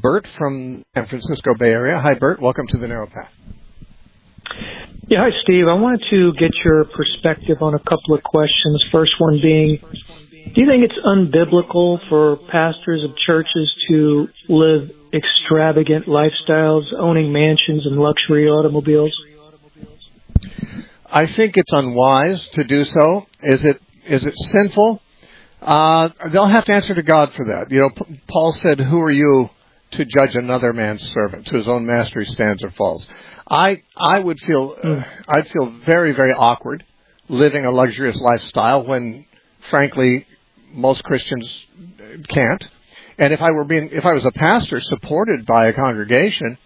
Bert from San Francisco Bay Area. Hi, Bert. Welcome to the Narrow Path. Yeah, hi, Steve. I wanted to get your perspective on a couple of questions. First one being, do you think it's unbiblical for pastors of churches to live extravagant lifestyles, owning mansions and luxury automobiles? I think it's unwise to do so. Is it sinful? They'll have to answer to God for that. You know, Paul said, "Who are you to judge another man's servant? To his own master he stands or falls." I would feel I'd feel very, very awkward living a luxurious lifestyle when, frankly, most Christians can't. And if I was a pastor supported by a congregation,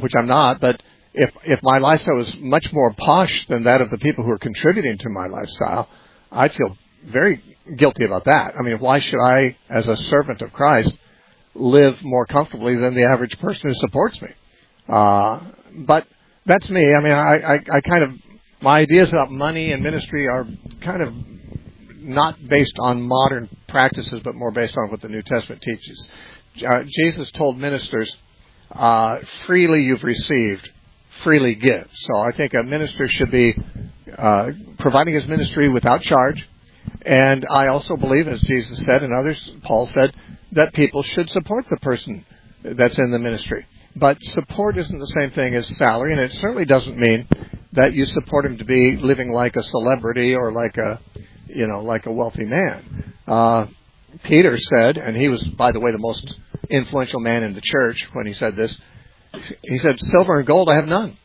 which I'm not, but if my lifestyle was much more posh than that of the people who are contributing to my lifestyle, I'd feel very guilty about that. I mean, why should I, as a servant of Christ, live more comfortably than the average person who supports me? But that's me. I mean, I kind of, my ideas about money and ministry are kind of not based on modern practices, but more based on what the New Testament teaches. Jesus told ministers, freely you've received, freely give. So I think a minister should be providing his ministry without charge. And I also believe, as Jesus said and others, Paul said, that people should support the person that's in the ministry. But support isn't the same thing as salary, and it certainly doesn't mean that you support him to be living like a celebrity or like a wealthy man. Peter said, and he was, by the way, the most influential man in the church when he said this, he said, "Silver and gold I have none.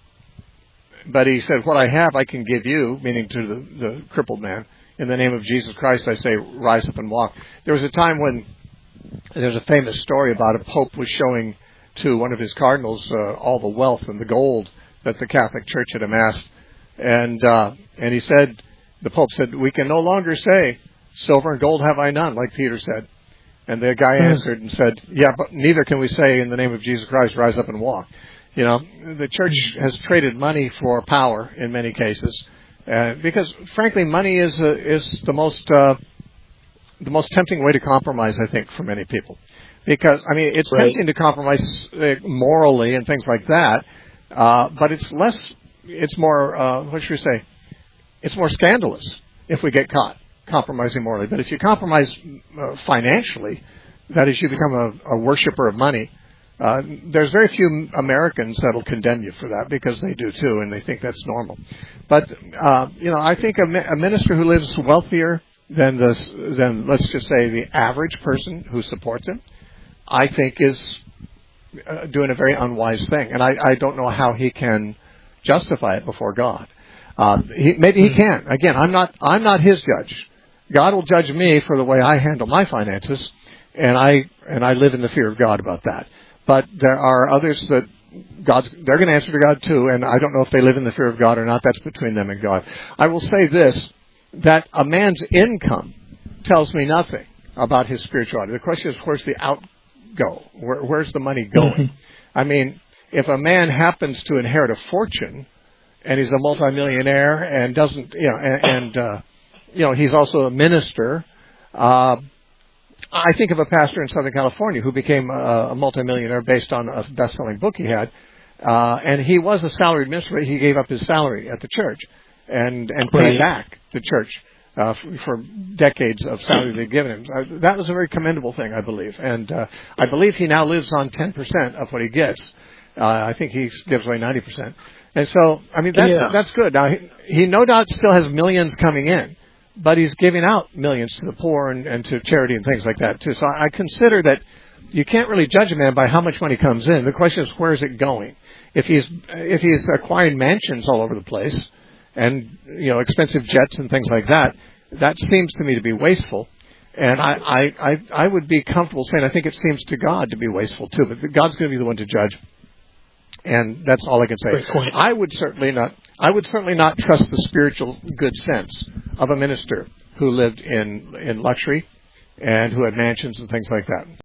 But he said, what I have I can give you," meaning to the crippled man. "In the name of Jesus Christ, I say, rise up and walk." There was a time when there's a famous story about a pope was showing to one of his cardinals all the wealth and the gold that the Catholic Church had amassed. And he said, the Pope said, "We can no longer say, 'Silver and gold have I none,' like Peter said." And the guy answered and said, "Yeah, but neither can we say, 'In the name of Jesus Christ, rise up and walk.'" You know, the church has traded money for power in many cases. Because, frankly, money is the most tempting way to compromise, I think, for many people. Because, I mean, it's tempting to compromise morally and things like that, but it's more, what should we say? It's more scandalous if we get caught compromising morally. But if you compromise financially, that is, you become a worshiper of money, there's very few Americans that will condemn you for that, because they do too, and they think that's normal. But, I think a minister who lives wealthier than let's just say the average person who supports him, I think is doing a very unwise thing. And I don't know how he can justify it before God. Maybe he can. Again, I'm not his judge. God will judge me for the way I handle my finances, and I live in the fear of God about that. But there are others that they're going to answer to God too, and I don't know if they live in the fear of God or not. That's between them and God. I will say this, that a man's income tells me nothing about his spirituality. The question is, where's the outgo? Where's the money going? I mean, if a man happens to inherit a fortune and he's a multimillionaire and doesn't, he's also a minister. I think of a pastor in Southern California who became a multimillionaire based on a best-selling book he had, and he was a salaried minister. He gave up his salary at the church and paid back the church for decades of salary they'd given him. That was a very commendable thing, I believe. And I believe he now lives on 10% of what he gets. I think he gives away 90%. And so, I mean, that's good. Now, he no doubt still has millions coming in, but he's giving out millions to the poor and to charity and things like that, too. So I consider that you can't really judge a man by how much money comes in. The question is, where is it going? If he's acquiring mansions all over the place and, expensive jets and things like that, that seems to me to be wasteful. And I would be comfortable saying I think it seems to God to be wasteful, too. But God's going to be the one to judge. And that's all I can say. I would certainly not trust the spiritual good sense of a minister who lived in luxury and who had mansions and things like that.